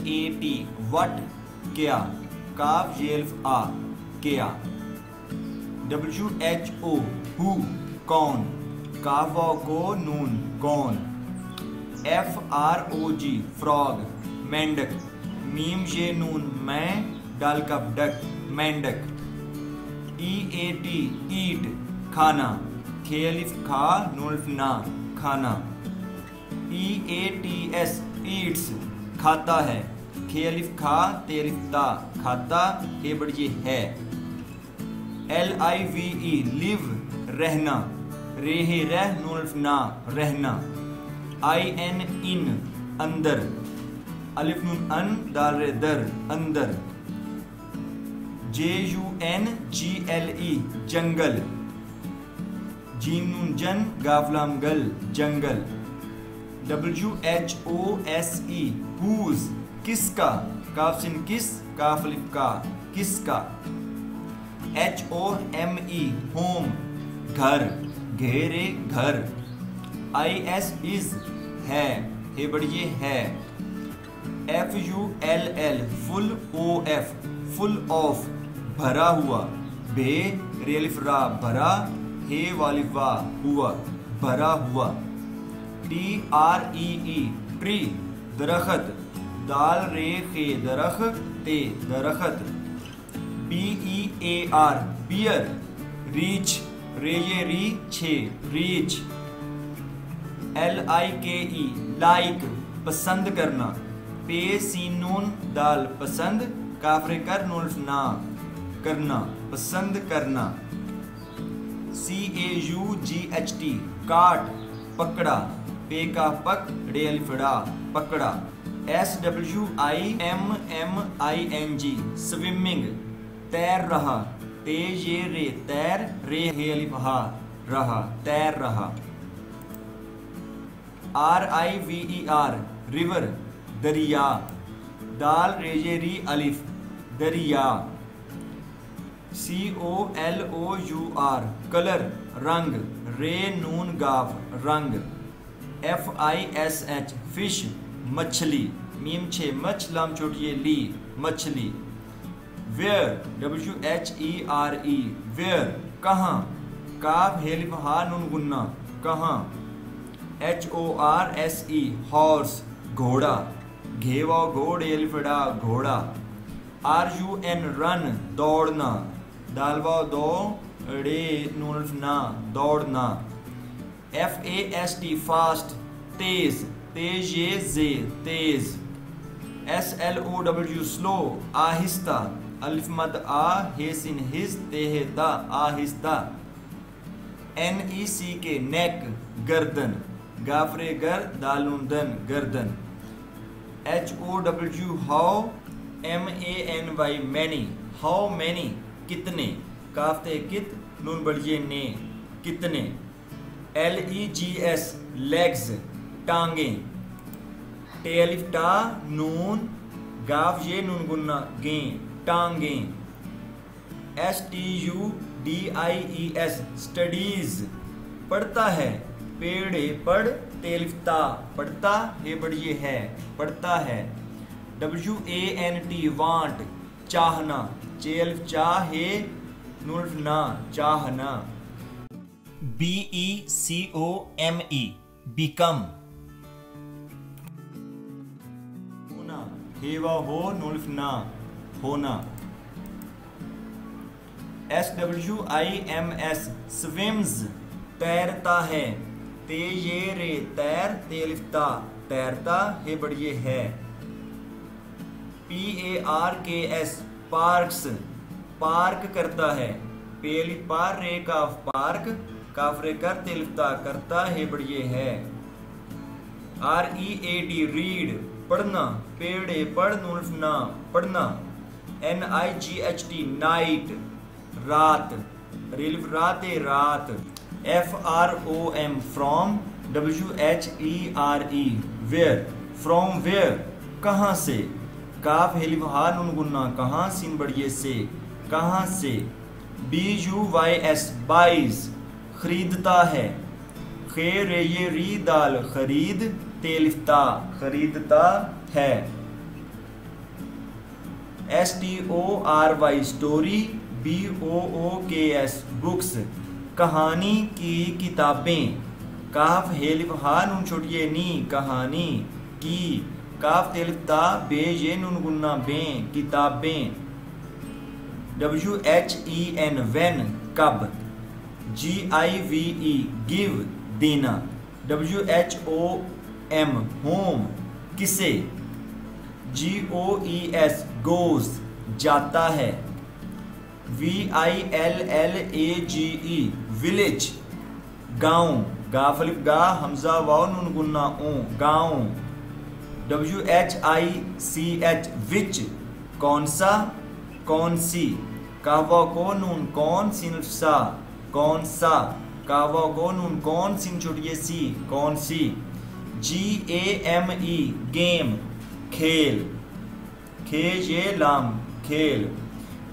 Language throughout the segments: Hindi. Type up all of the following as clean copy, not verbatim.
WAT वट क्या, काफ जेल्फ आ क्या। WHO हु कौन, काफ वाव को नून कौन। FROG फ्रॉग मेंढक, मीम ये नून मैं डाल कप डक मेंढक। EAT ईट खाना, खे अलिफ खा नून अलिफ ना खाना। EATS ईट्स खाता है, खे अलिफ खा ते अलिफ ता खाता हे बड़िए है। LIVE लिव रहना, रे हे रह नून अलिफ ना रहना। IN इन अंदर, अलिफ नून अन दाल रे दर अंदर। JUNGLE जंगल, जीम नून जन गाफलाम गल जंगल। WHOSE हुज किसका, काफ सिन किस काफ अलिफ का किसका। HOME होम घर, घेरे घर। IS इज है, हे बड़िए है। FULL full OF full of भरा हुआ, बे रे अलिफ रा भरा हे वालिफ वा हुआ भरा हुआ। TREE ट्री दरख्त, दाल रे खे दरख्त ते दरख्त। BEAR बियर, रीच रे ये री छे रीच। LIKE लाइक पसंद करना, पे सीन नून दाल पसंद काफरे कर नून ना करना पसंद करना। CAUGHT काट पकड़ा, पे का पक डे अलिफड़ा पकड़ा। SWIMMING स्विमिंग तैर रहा, ते ये रे तैर रे हे अलिफ हा रहा तैर रहा। RIVER रिवर दरिया, दाल रेजे री अलिफ दरिया। COLOUR कलर रंग, रे नून गाफ रंग। FISH फिश मछली, मीम छे मछ लाम छोटिए ली मछली। वेयर WHERE वेयर कहाँ, काफ हेलिफ हा नून गुन्ना कहाँ। HORSE हॉर्स घोड़ा, घेवा घोड़े एलिफड़ा घोड़ा। RUN रन दौड़ना, दालवा दो रे नून ना दौड़ना। FAST फास्ट तेज, तेज ये जे तेज। SLOW स्लो आहिस्ता, अलिफ मद आ हे सिन हिज ते हे दा आहिस्ता। NECK नेक गर्दन, गाफरे गर दालून दन गर्दन। HOW how, MANY many, how many कितने, काफते कित नून बढ़िए ने कितने। LEGS लेग्स टांगे, टे अलिफ टा नून गाफ ये नून गुन्ना गे टांगे। STUDIES स्टडीज पढ़ता है, पेड़े पढ़ तेलिफ्ता पढ़ता हे बढ़िए है पढ़ता है। WANT वांट चाहना, चेल्फ चाहे नूल्फ ना चाहना। BECOME बिकम होना, हेवा हो नूल्फ ना होना। SWIMS स्विम्स तैरता है, ते ये रे तैर तेलिफ्ता तैरता हे बढ़िए है। PARKS पार्क्स पार्क करता है, पेली पार रे काफ पार्क काफरे कर तेलिफ्ता करता हे बढ़िए है। READ रीड पढ़ना, पेड़े पढ़ नूल्फ ना पढ़ना। NIGHT नाइट रात, रिल्फ राते रात। FROM from, WHERE where from where कहाँ से, काफ हेलिफ हा नून गुन्ना कहाँ सिन बढ़िए से कहाँ से। BUYS बाइज खरीदता है, खे रे ये री दाल खरीद तेलिफ्ता खरीदता है। STORY स्टोरी, BOOKS बुक्स कहानी की किताबें, काफ हेलिफ हा नून छोटिए नी कहानी की, काफ तेलिफ ता बे ये नून गुन्ना बें किताबें, WHEN when कब, GIVE गिव देना, WHOM होम किसे, GOES गोज जाता है, VILLAGE विलेज गाँव, गाफलिफ गा हमजा वाव नून गुन्ना ओ गाँव, WHICH विच कौन सा कौन सी, कहवा को नून कौन सिन सा कौन सा, कहवा को नून कौन सिन छोटिए सी कौन सी, GAME गेम खेल, ये लाम खेल,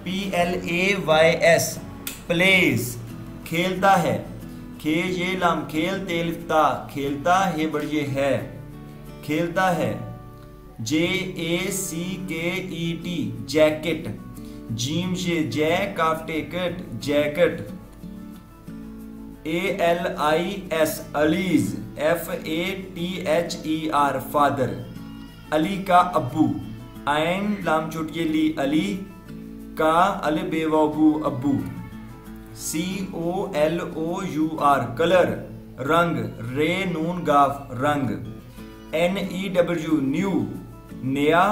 PLAYS प्लेस खेलता है, ये लाम खेल तेलिफ्ता खेलता है बढ़िए है खेलता है, JACKET जैकेट, जीम से जै काफ टेकट jacket, ALIS Ali's, FATHER father Ali का अब्बू, आइन लाम चोटिए ली अली का अल बेवाबू अब्बू, COLOUR कलर रंग, रे नून गाफ रंग, NEW न्यू नया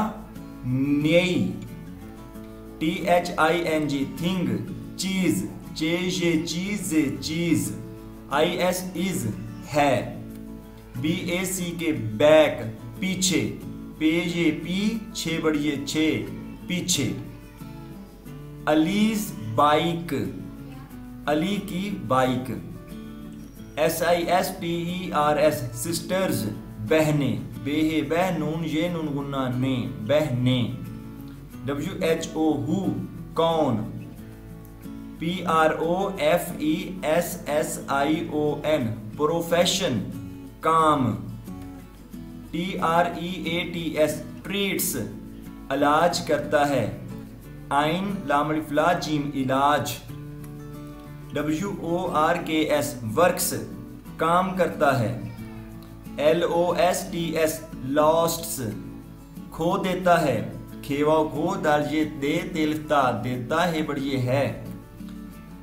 नई, THING थिंग चीज, चीज, IS इज है, BACK बैक पीछे, पीछे बढ़िए छे पीछे, अलीज बाइक अली की बाइक, SISTERS सिस्टर्स बहने, बेहे बह नून ये नून गुन्ना ने बहने, WHO हु कौन, PROFESSION प्रोफेशन काम, TREATS ट्रीट्स इलाज करता है, आइन लामलिफ्ला जीम इलाज, WORKS वर्क्स काम करता है, LOSTS लॉस्ट्स खो देता है, खेवा खो दालिए दे तेलता देता है बढ़िए है,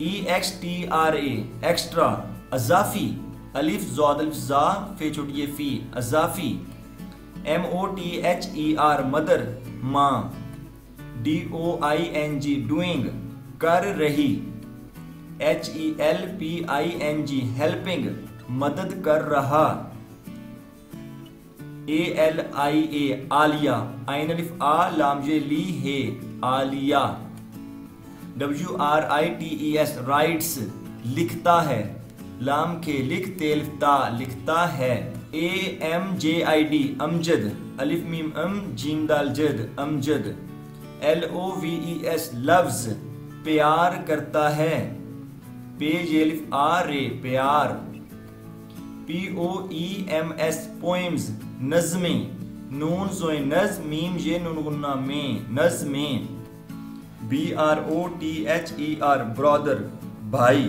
EXTRA एक्स्ट्रा अजाफी, अलिफ ज़ादल ज़ा फे छोटिए फी अजाफी, MOTHER मदर माँ, DOING डूइंग कर रही, HELPING हेल्पिंग मदद कर रहा, ALIA आलिया, आइन अलिफ आ लाम जे ली है आलिया, WRITES राइट्स लिखता है, लाम के लिख तेलता लिखता है, AMJID अमजद, अलिफ मीम जीम दाल जद अमजद, LOVES लव्स प्यार करता है, पेज आ रे प्यार, POEMS पोएम्स नज़में, नून जोए नज़ मीम ये नून गुन्ना में नज़में, BROTHER ब्रदर भाई,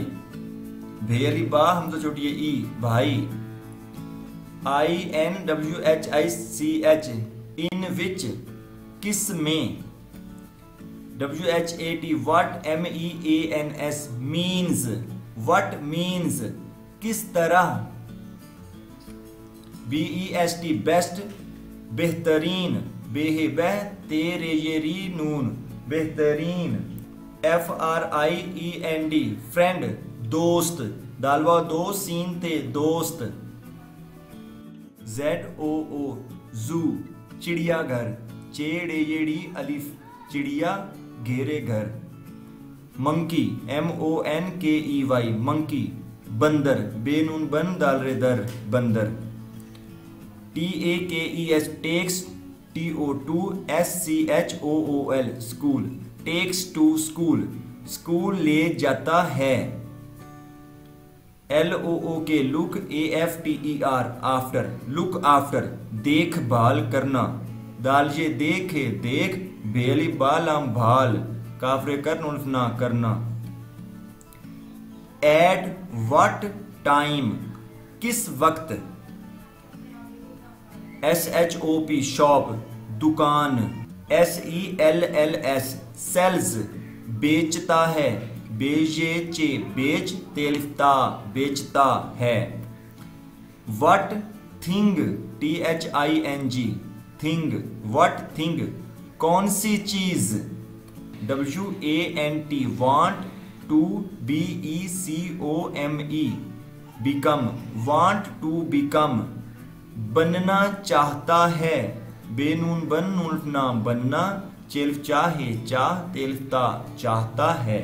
भेली बा हम तो छोटिए ई भाई, INWHICH इन विच किस में, WHAT what MEANS means what means किस तरह, BEST बेस्ट बेहतरीन, बेहे बह तेरे ये री नून बेहतरीन, FRIEND फ्रेंड दोस्त, दालवा दो सीन थे दोस्त, ZOO जू चिड़ियाघर, चेड़ेड़ी अलिफ चिड़िया घेरे घर, मंकी MONKEY मंकी बंदर, बेनून बन दाल रे दर बंदर, TAKES takes TO2 SCHOOL school, takes to school school ले जाता है, LOOK look AFTER after look after देखभाल करना, दाल ये देखे देख भेली बालाम भाल काफरे कर नुल्फना करना। एट व्हाट टाइम किस वक्त। SHOP शॉप दुकान। SELLS सेल्स बेचता है। बेचे बेच तेलिफ्ता बेचता है। What thing THING thing what thing कौन सी चीज। WANT want to BECOME become want to become बनना चाहता है। बेनून बन नून बनना चेल्फ चाहे चाह तेल्फता चाहता है।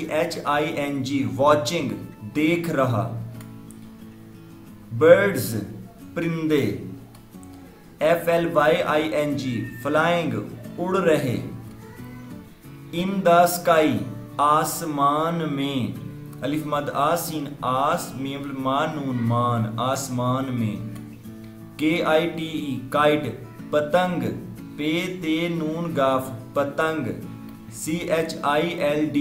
WATCHING वॉचिंग देख रहा। बर्ड्स परिंदे। FLYING फ्लाइंग उड़ रहे। इन द स्काई आसमान में। अलिफ मद आसीन आस मीम मान नून मान आसमान में। KITE काइट पतंग। पे ते नून गाफ पतंग। CHILDREN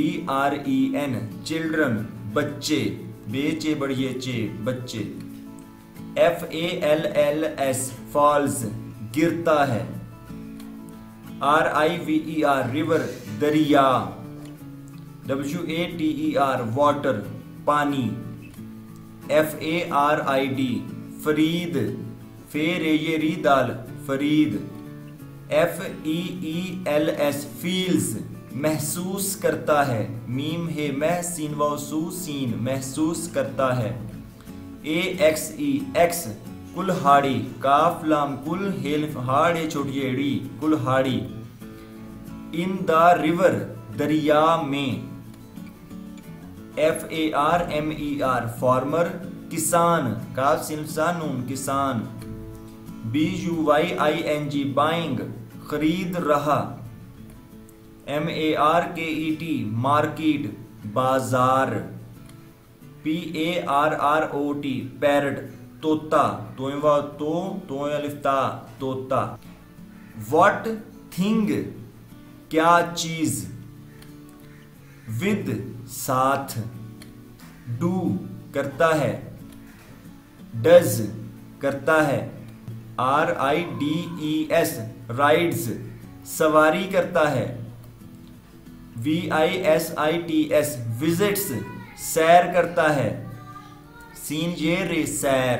चिल्ड्रन बच्चे। बेचे बढ़िए चे बच्चे। FALLS फॉल्स गिरता है। RIVER रिवर दरिया। WATER वाटर पानी। FARID फरीद फे रे ये री दाल फरीद। FEELS फील्स महसूस करता है। मीम है मह सीन व सू सीन महसूस करता है। AXE एक्स कुल्हाड़ी काफ लाम कुल हेल हाड़े छोटी एड़ी कुल्हाड़ी। इन द रिवर दरिया में। FARMER फार्मर किसान काफ सिन नून किसान। BUYING बाइंग खरीद रहा। MARKET मार्केट बाजार। PARROT पैरट तोता तो अलिफ्ता तोता। व्हाट थिंग क्या चीज। विद साथ। डू करता है। डज करता है। RIDES राइड्स सवारी करता है। VISITS विजिट्स सैर करता है। सीन ये रे सैर।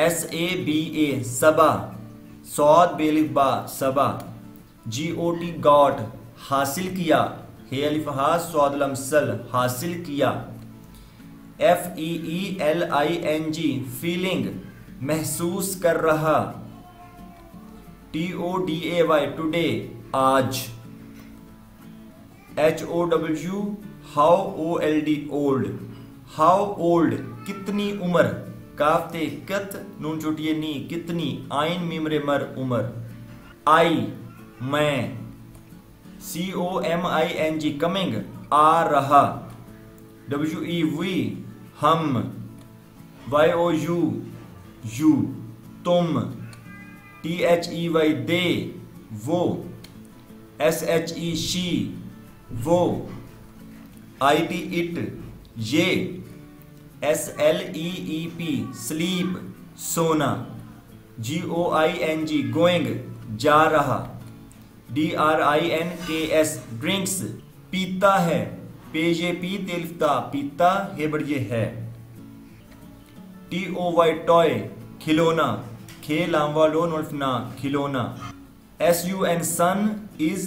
SABA सबा सौद बेलिबा सबा। GOT गॉट हासिल किया। हे अलिफ हा सौद लमसल हासिल किया। FEELING फीलिंग महसूस कर रहा। TODAY टुडे आज। HOW how OLD old how old कितनी उम्र। काफते कत नून चोटिए नी कितनी आइन मिमरे मर उम्र। आई मैं। COMING कमिंग आ रहा। WEV हम। YOU यू तुम। THEY दे वो। SHE शी वो। IT इट ये। SLEEP स्लीप सोना। GOING गोइंग जा रहा। DRINKS ड्रिंक्स पीता है। PJP तेलिफ्ता पीता है बढ़िए है। TOY टॉय खिलौना। खे लामवा लो नोल्फना खिलौना। SUN sun is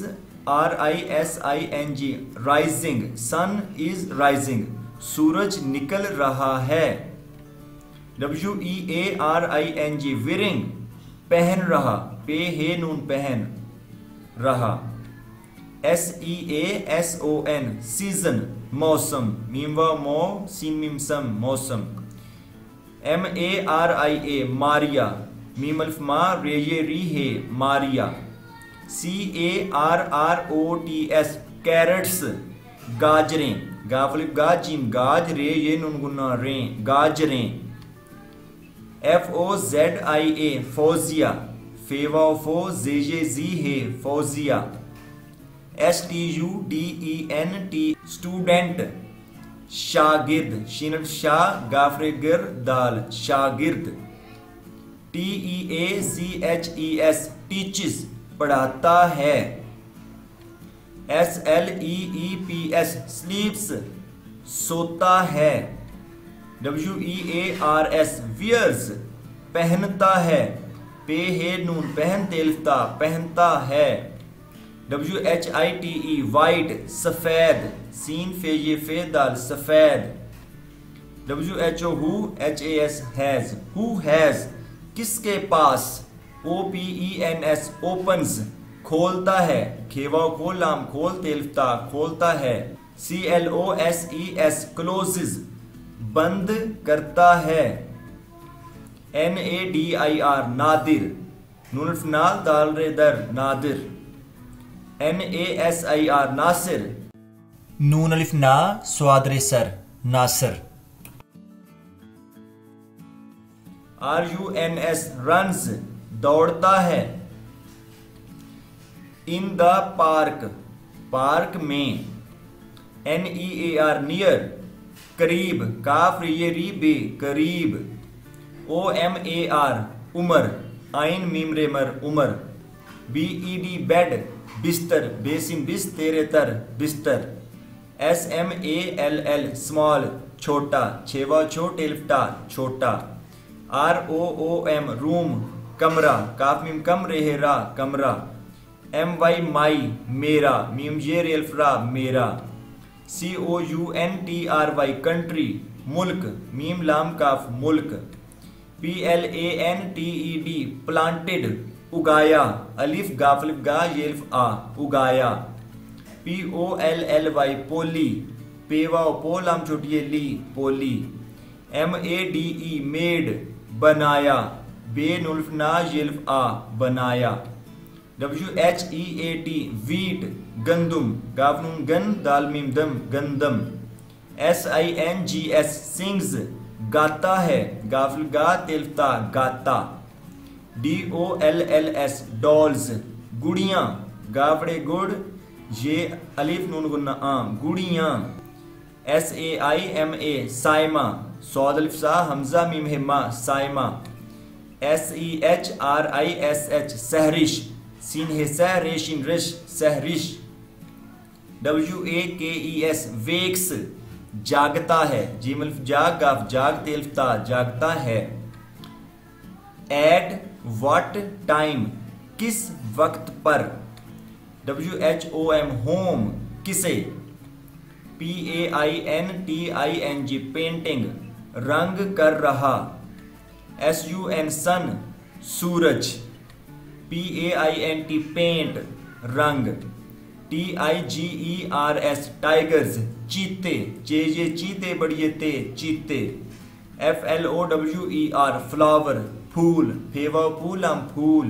RISING rising sun is rising सूरज निकल रहा है। WEARING विरिंग पहन रहा। पे हे नून पहन रहा। SEASON सीजन मौसम मीम व मो सीन मीम सम मौसम। MARIA मारिया मीम अल्फ मा रे ये री है मारिया। CARROTS कैरेट्स गाजरें गाफलिफ गाजिम गाज रे ये नुन गुन्ना रे गाजरें। FOZIA फौजिया, फेवाफो जेजे जी है फौजिया। STUDENT स्टूडेंट, शागिर्द, शीन शाह गाफरे गिर दाल शागिर्द। TEACHES टीचेस, पढ़ाता है। SLEEPS स्लीप्स, सोता है। WEARS वियर्स, पहनता है। पे है नून, पहन तेलफ्ता, पहनता है। WHITE वाइट, सफेद, सीन फे ये फे दाल सफेद। WHO who, HAS has, who has, किसके पास। OPENS ओपन्स, खोलता है। खेवा खोलाम, खोल तेलफ्ता, खोलता है। CLOSES क्लोजेस, बंद करता है। NADIR नादिर, नून नाल दाल रे दर नादिर। NASIR नासिर, नून अलिफ ना स्वादरे सर नासिर। RUNS रन्स, दौड़ता है। इन द पार्क, पार्क में। NEAR नियर, करीब, काफ ये री बे, करीब। OMAR उमर, आइन मीम रे मर उमर। BED बेड, बिस्तर, बेसिन बिस तेरे तर, बिस्तर। SMALL स्मॉल, छोटा, छेवा छोट एल्फ्टा, छोटा। ROOM रूम, कमरा, काफ मीम कम रेहरा, कमरा। MY माई, मेरा, मीम ये रेल्फ्रा, मेरा। COUNTRY कंट्री, मुल्क, मीम लाम काफ, मुल्क। PLANTED प्लांटेड, उगाया, अलिफ गाफलिफ गा येल्फ आ, उगाया। POLLY पोली, पेवा पोलाम छोटिए ली, पोली। MADE मेड, बनाया, बे नुल्फ ना येल्फ आ, बनाया। WHEAT वीट, गंदुम, गाफनुन गन दाल मीम दम, गंदम। SINGS सिंग्स, गाता है, गाफल गा तेल्फता, गाता। DOLLS डॉल्स, गुड़ियां, गाफड़े गुड़ ये अलिफ नून गुन्ना आम, गुड़ियां। SAIMA साइमा, सौद अलिफ सा हमजा मीम हिम्मा, साइमा। SEHRISH सहरिश, सीन है सह रेशिन रिश, सहरिश। WAKES वेक्स, जागता है, जीमल जाग गाफ जाग तेल्फता, जागता है। एट व्हाट टाइम, किस वक्त पर। WHOM होम, किसे। PAINTING पेंटिंग, रंग कर रहा। SUN सन, सूरज। PAINT पेंट, रंग। TIGERS टाइगर्स, चीते, जे चीते बड़िए ते, चीते। FLOWER फ्लावर, फूल, फेवा फूलम, फूल।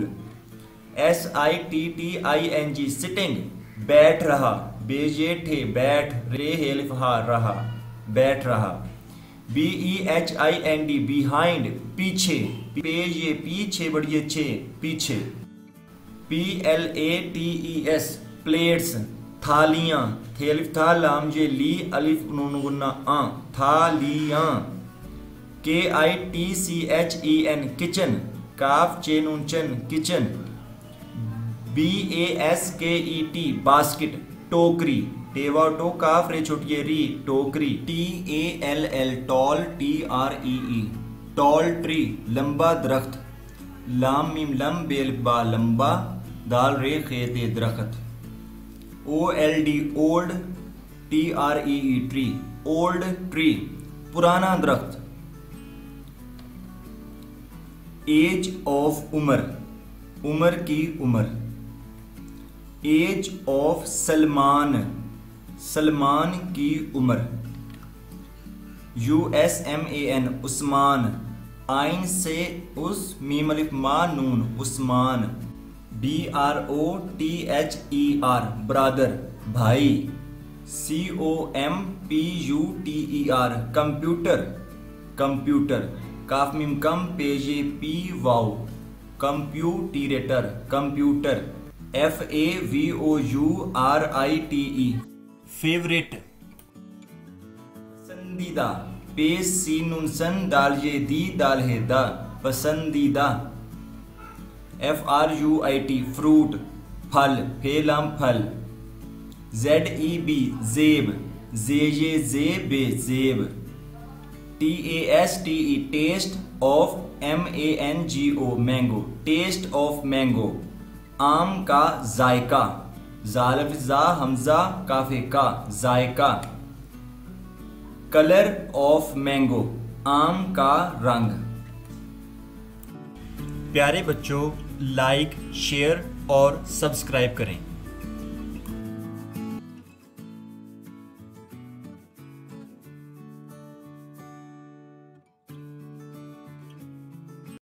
SITTING सिटिंग, बैठ रहा, बेजे ठे बैठ, रे हेल्फहा रहा, बैठ रहा। BEHIND बिहाइंड, पीछे, पेज ये पीछे बड़िए छे, पीछे। PLATES प्लेट्स, थालियां, थेलिफ था लाम जे ली अलिफ नून गुन्ना आ, थालियां। KITCHEN किचन, काफ चे नून चन, किचन। BASKET बास्केट, टोकरी, टेवा टो काफ रे छोटिए री, टोकरी। TALL tall, TREE tall tree, लंबा दरख्त। लाम मीम लम बेल बा, लंबा, दाल रे खेते दरख्त। OLD old, TREE tree, old tree, पुराना दरख्त। एज ऑफ उमर, उमर की उम्र। एज ऑफ सलमान, सलमान की उम्र। USMAN उस्मान, आइन से उस, मीम अलिफ मा नून, उस्मान। BROTHER ब्रादर, भाई। COMPUTER computer, computer. काफ मीम कम पेजे पी वाओ कंप्यूटीरेटर कंप्यूटर FAVOURITE फेवरेट पसंदीदा पेश सीनुन सन दाल ये दी दाल है दा पसंदीदा FRUIT फ्रूट फल फेलाम फल ZEB जेब जे जेब जेब TASTE taste of MANGO mango taste of mango आम का जायका जालफ जा हमजा काफे का जायका कलर ऑफ मैंगो आम का रंग। प्यारे बच्चों लाइक शेयर और सब्सक्राइब करें।